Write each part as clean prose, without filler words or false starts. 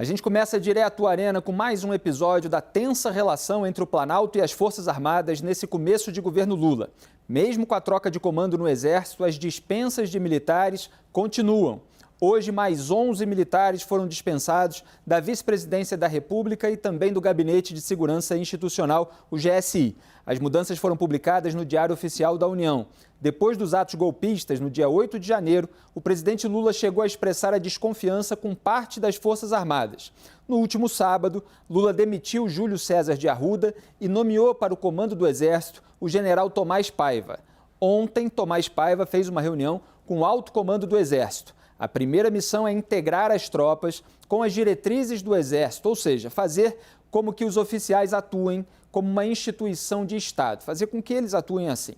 A gente começa direto, Arena, com mais um episódio da tensa relação entre o Planalto e as Forças Armadas nesse começo de governo Lula. Mesmo com a troca de comando no Exército, as dispensas de militares continuam. Hoje, mais 11 militares foram dispensados da Vice-Presidência da República e também do Gabinete de Segurança Institucional, o GSI. As mudanças foram publicadas no Diário Oficial da União. Depois dos atos golpistas, no dia 8 de janeiro, o presidente Lula chegou a expressar a desconfiança com parte das Forças Armadas. No último sábado, Lula demitiu Júlio César de Arruda e nomeou para o comando do Exército o general Tomás Paiva. Ontem, Tomás Paiva fez uma reunião com o alto comando do Exército. A primeira missão é integrar as tropas com as diretrizes do Exército, ou seja, fazer como que os oficiais atuem como uma instituição de Estado, fazer com que eles atuem assim.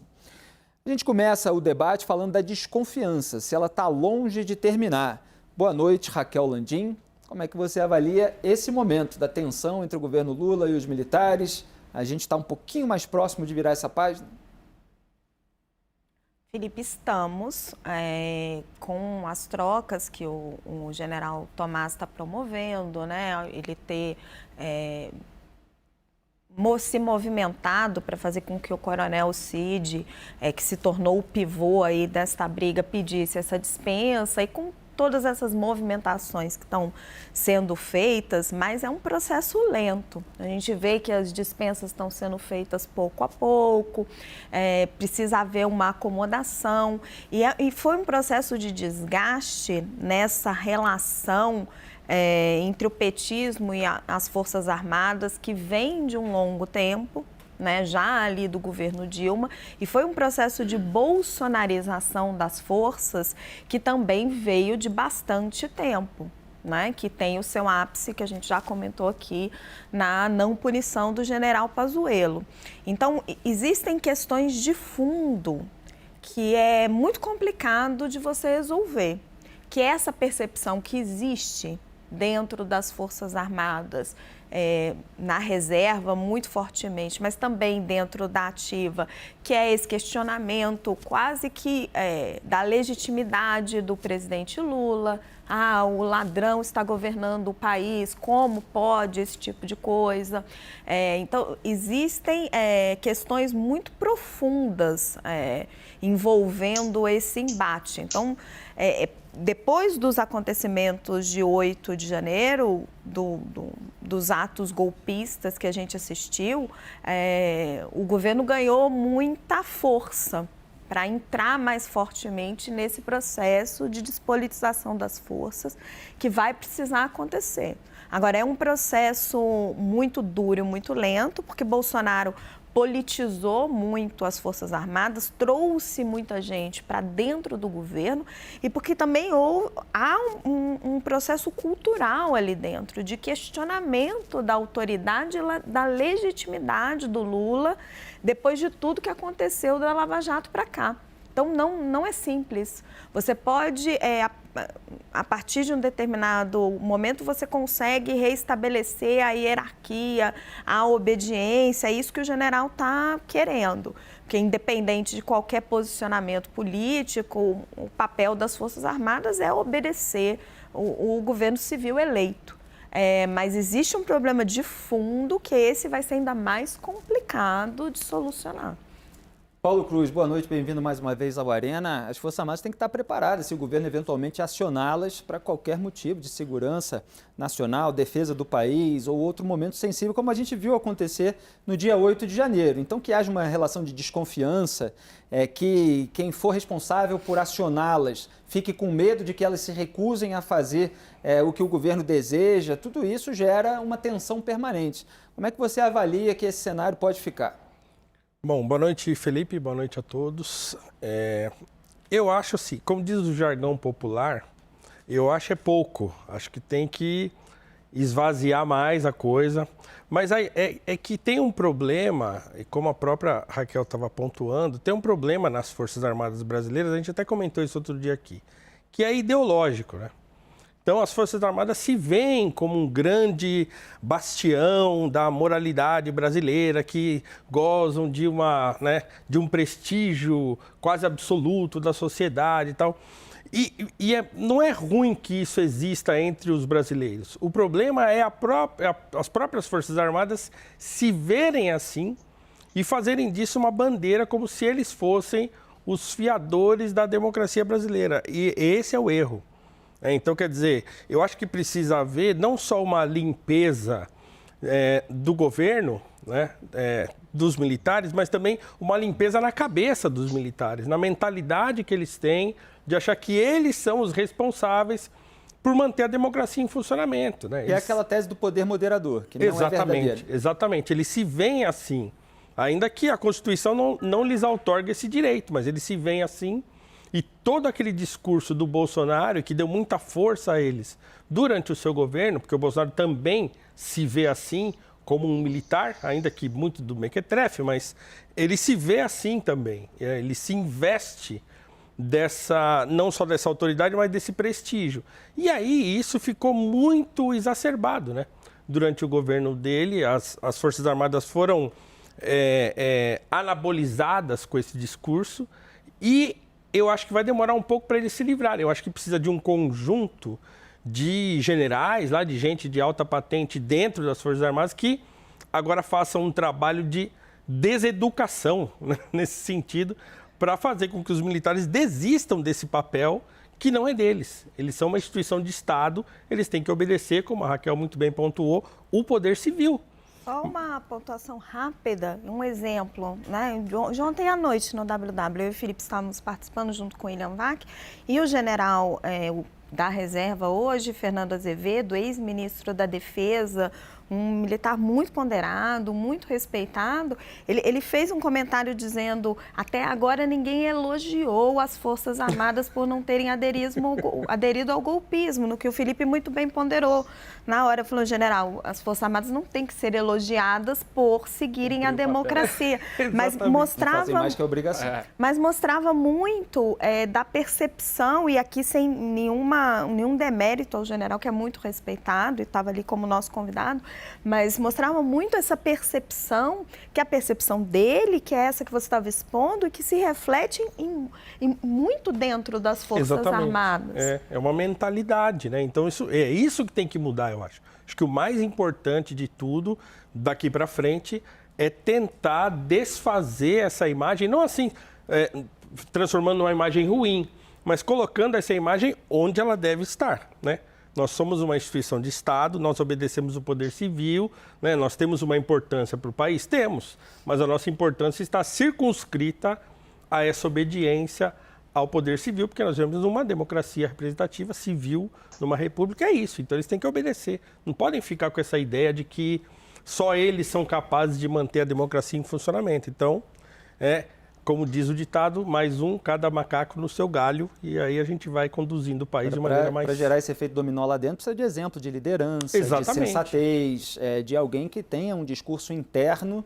A gente começa o debate falando da desconfiança, se ela está longe de terminar. Boa noite, Raquel Landim. Como é que você avalia esse momento da tensão entre o governo Lula e os militares? A gente está um pouquinho mais próximo de virar essa página? Felipe, estamos com as trocas que o general Tomás está promovendo, né? Ele ter se movimentado para fazer com que o coronel Cid, que se tornou o pivô aí desta briga, pedisse essa dispensa e com todas essas movimentações que estão sendo feitas, mas é um processo lento. A gente vê que as dispensas estão sendo feitas pouco a pouco, precisa haver uma acomodação e foi um processo de desgaste nessa relação entre o petismo e as Forças Armadas que vem de um longo tempo, né, já ali do governo Dilma, e foi um processo de bolsonarização das forças que também veio de bastante tempo, né, que tem o seu ápice, que a gente já comentou aqui, na não punição do general Pazuello. Então, existem questões de fundo que é muito complicado de você resolver, que é essa percepção que existe dentro das Forças Armadas, na reserva muito fortemente, mas também dentro da ativa, que é esse questionamento quase que da legitimidade do presidente Lula. O ladrão está governando o país, como pode esse tipo de coisa? Então, existem questões muito profundas envolvendo esse embate. Então, depois dos acontecimentos de 8 de janeiro, dos atos golpistas que a gente assistiu, o governo ganhou muita força para entrar mais fortemente nesse processo de despolitização das forças que vai precisar acontecer. Agora, é um processo muito duro, muito lento, porque Bolsonaro politizou muito as Forças Armadas, trouxe muita gente para dentro do governo e porque também há um processo cultural ali dentro de questionamento da autoridade, da legitimidade do Lula depois de tudo que aconteceu da Lava Jato para cá. Então, não é simples. Você pode, a partir de um determinado momento, você consegue reestabelecer a hierarquia, a obediência, é isso que o general está querendo. Porque, independente de qualquer posicionamento político, o papel das Forças Armadas é obedecer o governo civil eleito. Mas existe um problema de fundo que esse vai ser ainda mais complicado de solucionar. Paulo Cruz, boa noite, bem-vindo mais uma vez ao Arena. As Forças Armadas têm que estar preparadas se o governo eventualmente acioná-las para qualquer motivo de segurança nacional, defesa do país ou outro momento sensível, como a gente viu acontecer no dia 8 de janeiro. Então, que haja uma relação de desconfiança, que quem for responsável por acioná-las fique com medo de que elas se recusem a fazer o que o governo deseja, tudo isso gera uma tensão permanente. Como é que você avalia que esse cenário pode ficar? Bom, boa noite, Felipe, boa noite a todos. Eu acho assim, como diz o jargão popular, eu acho é pouco. Acho que tem que esvaziar mais a coisa. Mas é que tem um problema, e como a própria Raquel estava pontuando, tem um problema nas Forças Armadas brasileiras, a gente até comentou isso outro dia aqui, que é ideológico, né? Então, as Forças Armadas se veem como um grande bastião da moralidade brasileira, que gozam de um prestígio quase absoluto da sociedade e tal. Não é ruim que isso exista entre os brasileiros. O problema é as próprias Forças Armadas se verem assim e fazerem disso uma bandeira como se eles fossem os fiadores da democracia brasileira. E esse é o erro. Então, quer dizer, eu acho que precisa haver não só uma limpeza do governo, né, dos militares, mas também uma limpeza na cabeça dos militares, na mentalidade que eles têm de achar que eles são os responsáveis por manter a democracia em funcionamento. Né? É aquela tese do poder moderador, que não é verdadeira. Exatamente. Eles se veem assim, ainda que a Constituição não lhes outorgue esse direito, mas eles se veem assim. E todo aquele discurso do Bolsonaro, que deu muita força a eles durante o seu governo, porque o Bolsonaro também se vê assim como um militar, ainda que muito do mequetrefe, mas ele se vê assim também. Ele se investe não só dessa autoridade, mas desse prestígio. E aí isso ficou muito exacerbado, né? Durante o governo dele, as Forças Armadas foram anabolizadas com esse discurso e eu acho que vai demorar um pouco para eles se livrarem. Eu acho que precisa de um conjunto de generais, lá, de gente de alta patente dentro das Forças Armadas que agora façam um trabalho de deseducação, né, nesse sentido, para fazer com que os militares desistam desse papel que não é deles. Eles são uma instituição de Estado, eles têm que obedecer, como a Raquel muito bem pontuou, o poder civil. Só uma pontuação rápida, um exemplo, né? De ontem à noite no WW, eu e o Felipe estávamos participando junto com o William Vac e o general da reserva hoje, Fernando Azevedo, ex-ministro da Defesa, um militar muito ponderado, muito respeitado, ele fez um comentário dizendo: até agora ninguém elogiou as Forças Armadas por não terem aderido ao golpismo, no que o Felipe muito bem ponderou. Na hora falou: general, as Forças Armadas não têm que ser elogiadas por seguirem a democracia. Mas mostrava, não fazem mais que a obrigação. Mas mostrava muito da percepção, e aqui sem nenhum demérito ao general, que é muito respeitado e estava ali como nosso convidado, mas mostrava muito essa percepção, que é a percepção dele, que é essa que você estava expondo, e que se reflete muito dentro das Forças Armadas. É uma mentalidade, né? Então, é isso que tem que mudar, eu acho. Acho que o mais importante de tudo, daqui para frente, é tentar desfazer essa imagem, não assim, transformando numa imagem ruim, mas colocando essa imagem onde ela deve estar, né? Nós somos uma instituição de Estado, nós obedecemos o poder civil, né? Nós temos uma importância para o país? Temos, mas a nossa importância está circunscrita a essa obediência ao poder civil, porque nós vivemos numa democracia representativa civil, numa república, é isso. Então eles têm que obedecer. Não podem ficar com essa ideia de que só eles são capazes de manter a democracia em funcionamento. Então, como diz o ditado, mais um, cada macaco no seu galho, e aí a gente vai conduzindo o país de maneira mais... Para gerar esse efeito dominó lá dentro, precisa de exemplo de liderança, Exatamente. De sensatez, de alguém que tenha um discurso interno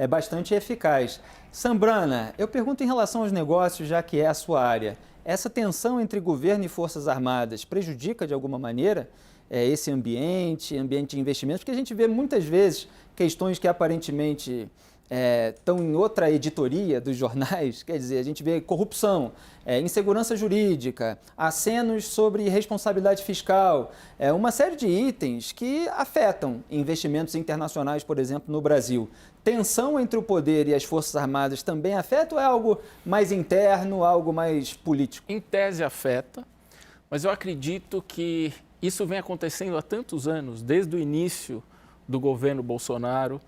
bastante eficaz. Sambrana, eu pergunto em relação aos negócios, já que é a sua área. Essa tensão entre governo e Forças Armadas prejudica de alguma maneira esse ambiente de investimentos? Porque a gente vê muitas vezes questões que aparentemente... estão em outra editoria dos jornais, quer dizer, a gente vê corrupção, insegurança jurídica, acenos sobre responsabilidade fiscal, uma série de itens que afetam investimentos internacionais, por exemplo, no Brasil. Tensão entre o poder e as Forças Armadas também afeta ou é algo mais interno, algo mais político? Em tese afeta, mas eu acredito que isso vem acontecendo há tantos anos, desde o início do governo Bolsonaro.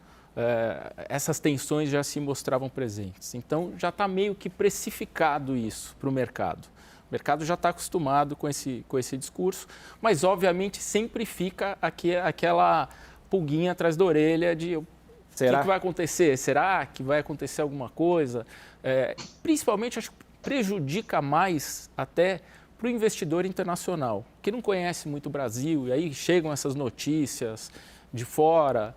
Essas tensões já se mostravam presentes. Então, já está meio que precificado isso para o mercado. O mercado já está acostumado com esse discurso, mas, obviamente, sempre fica aquela pulguinha atrás da orelha de o que vai acontecer? Será que vai acontecer alguma coisa? Principalmente, acho que prejudica mais até para o investidor internacional, que não conhece muito o Brasil, e aí chegam essas notícias de fora...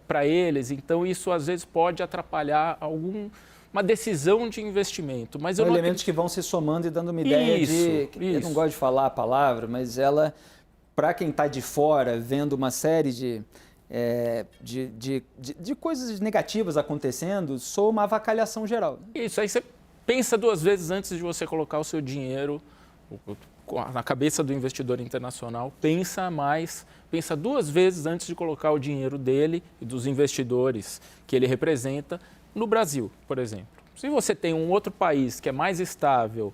para eles, então isso às vezes pode atrapalhar uma decisão de investimento. Mas são elementos que vão se somando e dando uma ideia de... Eu não gosto de falar a palavra, mas ela, para quem está de fora, vendo uma série de coisas negativas acontecendo, soa uma avacalhação geral. Isso, aí você pensa duas vezes antes de você colocar o seu dinheiro na cabeça do investidor internacional, pensa 2 vezes antes de colocar o dinheiro dele e dos investidores que ele representa no Brasil, por exemplo. Se você tem um outro país que é mais estável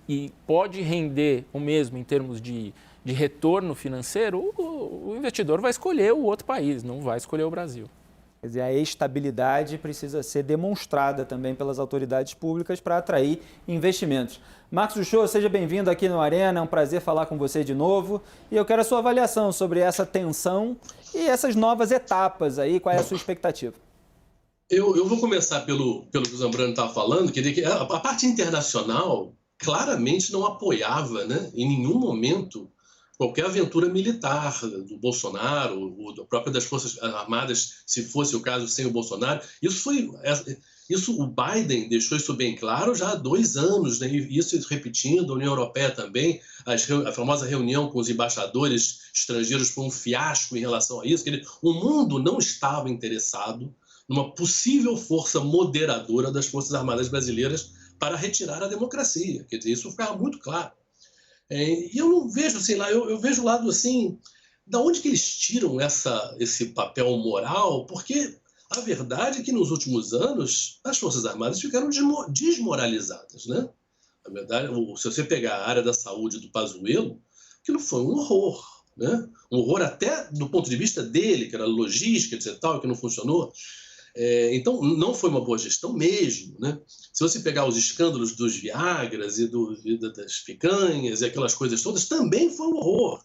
e pode render o mesmo em termos de retorno financeiro, o investidor vai escolher o outro país, não vai escolher o Brasil. Quer dizer, a estabilidade precisa ser demonstrada também pelas autoridades públicas para atrair investimentos. Marcos Uchoa, seja bem-vindo aqui no Arena, é um prazer falar com você de novo. E eu quero a sua avaliação sobre essa tensão e essas novas etapas aí, qual é a sua expectativa? Eu vou começar pelo que o Zambrano estava falando, que a parte internacional claramente não apoiava, né, em nenhum momento qualquer aventura militar do Bolsonaro, ou da própria das Forças Armadas, se fosse o caso sem o Bolsonaro. Isso o Biden deixou isso bem claro já há 2 anos, né? Isso repetindo, a União Europeia também, a famosa reunião com os embaixadores estrangeiros foi um fiasco em relação a isso, o mundo não estava interessado numa possível força moderadora das Forças Armadas brasileiras para retirar a democracia. Quer dizer, isso ficava muito claro. E eu não vejo, sei lá, eu vejo o lado assim, da onde que eles tiram esse papel moral, porque a verdade é que nos últimos anos as Forças Armadas ficaram desmoralizadas, né? Na verdade, se você pegar a área da saúde do Pazuello, aquilo foi um horror, né? Um horror até do ponto de vista dele, que era logística, etc, tal, que não funcionou. Então, não foi uma boa gestão mesmo, né? Se você pegar os escândalos dos Viagras e das picanhas e aquelas coisas todas, também foi um horror.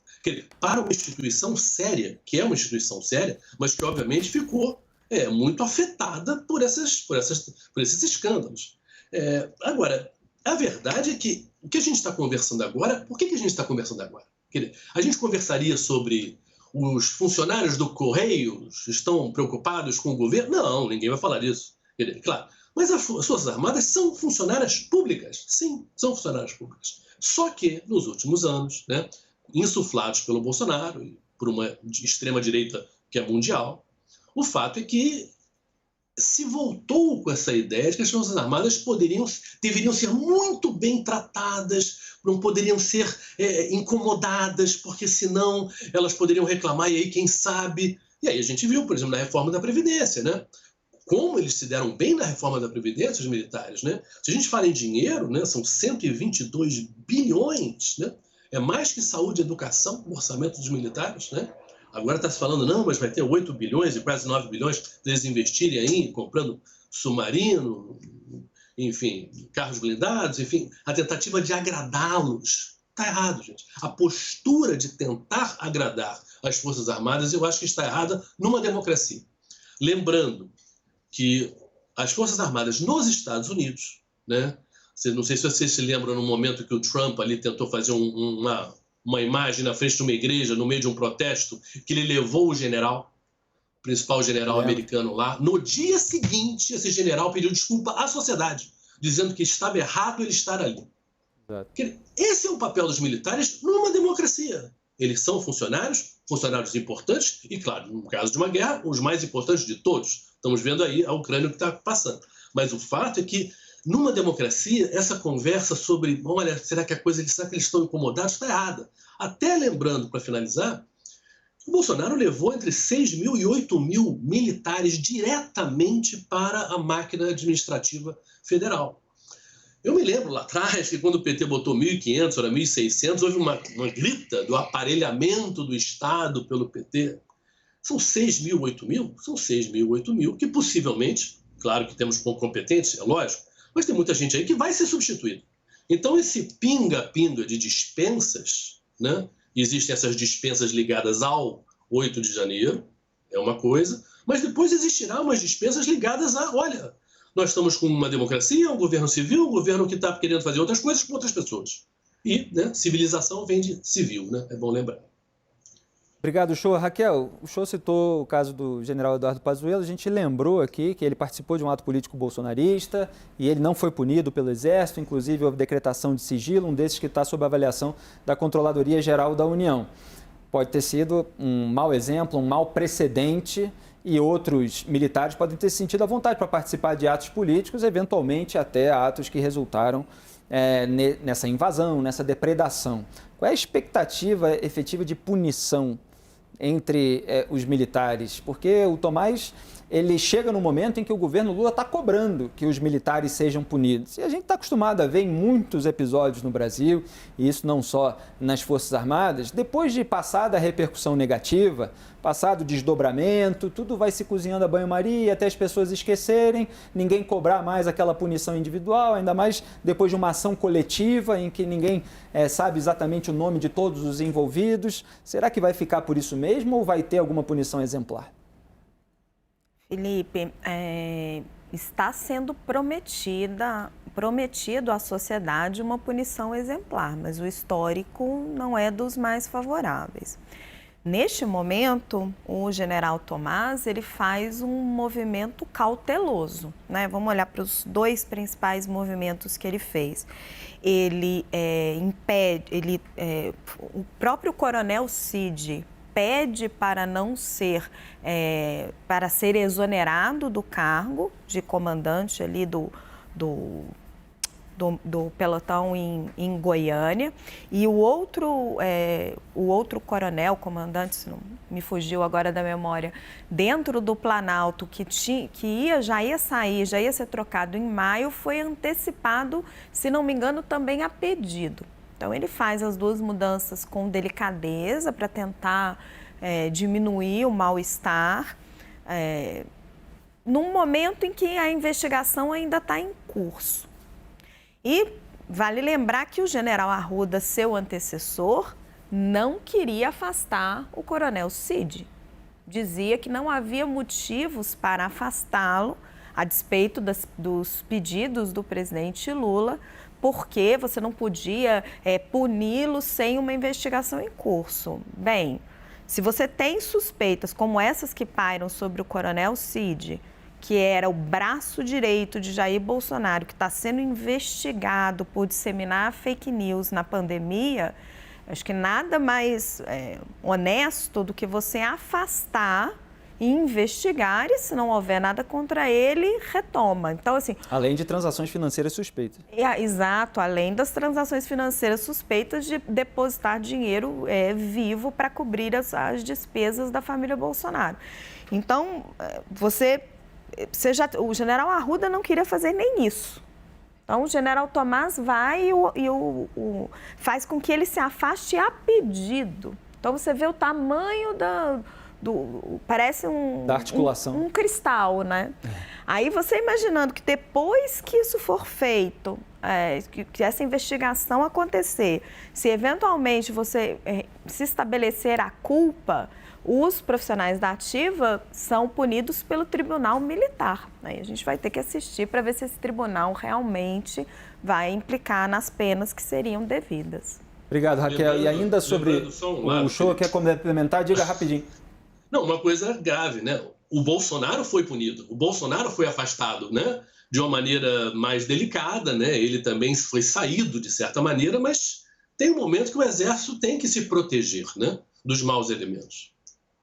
Para uma instituição séria, que é uma instituição séria, mas que obviamente ficou muito afetada por esses escândalos. Agora, a verdade é que o que a gente está conversando agora, por que a gente está conversando agora? A gente conversaria sobre os funcionários do Correio estão preocupados com o governo? Não, ninguém vai falar disso. Claro. Mas as Forças Armadas são funcionárias públicas. Sim, são funcionárias públicas. Só que, nos últimos anos, né, insuflados pelo Bolsonaro e por uma extrema-direita que é mundial, o fato é que se voltou com essa ideia de que as Forças Armadas deveriam ser muito bem tratadas, não poderiam ser incomodadas, porque senão elas poderiam reclamar, e aí quem sabe... E aí a gente viu, por exemplo, na reforma da Previdência, né? Como eles se deram bem na reforma da Previdência, os militares, né? Se a gente fala em dinheiro, né, são 122 bilhões, né? É mais que saúde e educação, o orçamento dos militares, né? Agora está se falando, não, mas vai ter 8 bilhões e quase 9 bilhões deles investirem aí, comprando submarino, enfim, carros blindados, enfim, a tentativa de agradá-los. Está errado, gente. A postura de tentar agradar as Forças Armadas, eu acho que está errada numa democracia. Lembrando que as Forças Armadas nos Estados Unidos, né? Não sei se vocês se lembram no momento que o Trump ali tentou fazer uma imagem na frente de uma igreja, no meio de um protesto, que ele levou o principal general americano lá. No dia seguinte, esse general pediu desculpa à sociedade, dizendo que estava errado ele estar ali. Esse é o papel dos militares numa democracia. Eles são funcionários importantes, e, claro, no caso de uma guerra, os mais importantes de todos. Estamos vendo aí a Ucrânia o que está passando. Mas o fato é que, numa democracia, essa conversa sobre, olha, será que eles estão incomodados? Está errada. Até lembrando, para finalizar, o Bolsonaro levou entre 6 mil e 8 mil militares diretamente para a máquina administrativa federal. Eu me lembro lá atrás que quando o PT botou 1.500, era 1.600, houve uma grita do aparelhamento do Estado pelo PT. São 6 mil, 8 mil? São 6 mil, 8 mil, que possivelmente, claro que temos pouco competentes, é lógico, mas tem muita gente aí que vai ser substituída. Então, esse pinga-pinga de dispensas, né? Existem essas dispensas ligadas ao 8 de janeiro, é uma coisa, mas depois existirá umas dispensas ligadas a, olha, nós estamos com uma democracia, um governo civil, um governo que está querendo fazer outras coisas com outras pessoas. E, né, civilização vem de civil, né? É bom lembrar. Obrigado, Uchoa. Raquel, o Uchoa citou o caso do general Eduardo Pazuello. A gente lembrou aqui que ele participou de um ato político bolsonarista e ele não foi punido pelo Exército, inclusive houve decretação de sigilo, um desses que está sob avaliação da Controladoria Geral da União. Pode ter sido um mau exemplo, um mau precedente, e outros militares podem ter sentido à vontade para participar de atos políticos, eventualmente até atos que resultaram nessa invasão, nessa depredação. Qual é a expectativa efetiva de punição entre os militares? Porque o Tomás, ele chega no momento em que o governo Lula está cobrando que os militares sejam punidos. E a gente está acostumado a ver em muitos episódios no Brasil, e isso não só nas Forças Armadas, depois de passada a repercussão negativa, passado o desdobramento, tudo vai se cozinhando a banho-maria até as pessoas esquecerem, ninguém cobrar mais aquela punição individual, ainda mais depois de uma ação coletiva em que ninguém sabe exatamente o nome de todos os envolvidos. Será que vai ficar por isso mesmo ou vai ter alguma punição exemplar? Felipe, está sendo prometido à sociedade uma punição exemplar, mas o histórico não é dos mais favoráveis. Neste momento, o general Tomás, ele faz um movimento cauteloso, né? Vamos olhar para os dois principais movimentos que ele fez. Ele impede, o próprio coronel Cid pede para não ser, para ser exonerado do cargo de comandante ali do pelotão em Goiânia, e o outro coronel, comandante, se não me fugiu agora da memória, dentro do Planalto, já ia ser trocado em maio, foi antecipado, se não me engano, também a pedido. Então, ele faz as duas mudanças com delicadeza para tentar diminuir o mal-estar, num momento em que a investigação ainda está em curso. E vale lembrar que o general Arruda, seu antecessor, não queria afastar o coronel Cid. Dizia que não havia motivos para afastá-lo, a despeito dos pedidos do presidente Lula, porque você não podia puni-lo sem uma investigação em curso. Bem, se você tem suspeitas como essas que pairam sobre o coronel Cid, que era o braço direito de Jair Bolsonaro, que está sendo investigado por disseminar fake news na pandemia, acho que nada mais honesto do que você afastar e investigar, e se não houver nada contra ele, retoma. Então, assim... Além de transações financeiras suspeitas. Exato, além das transações financeiras suspeitas de depositar dinheiro vivo para cobrir as despesas da família Bolsonaro. Então, o general Arruda não queria fazer nem isso. Então, o general Tomás vai e faz com que ele se afaste a pedido. Então, você vê o tamanho parece da articulação. Um cristal, né? Aí você imaginando que depois que isso for feito, que essa investigação acontecer, se eventualmente você se estabelecer a culpa, os profissionais da ativa são punidos pelo Tribunal Militar. Aí a gente vai ter que assistir para ver se esse tribunal realmente vai implicar nas penas que seriam devidas. Obrigado, Raquel. E ainda sobre o show, quer complementar? Diga rapidinho. Não, uma coisa grave, né? O Bolsonaro foi punido, o Bolsonaro foi afastado, né? De uma maneira mais delicada, né? Ele também foi saído de certa maneira, mas tem um momento que o Exército tem que se proteger, né? Dos maus elementos.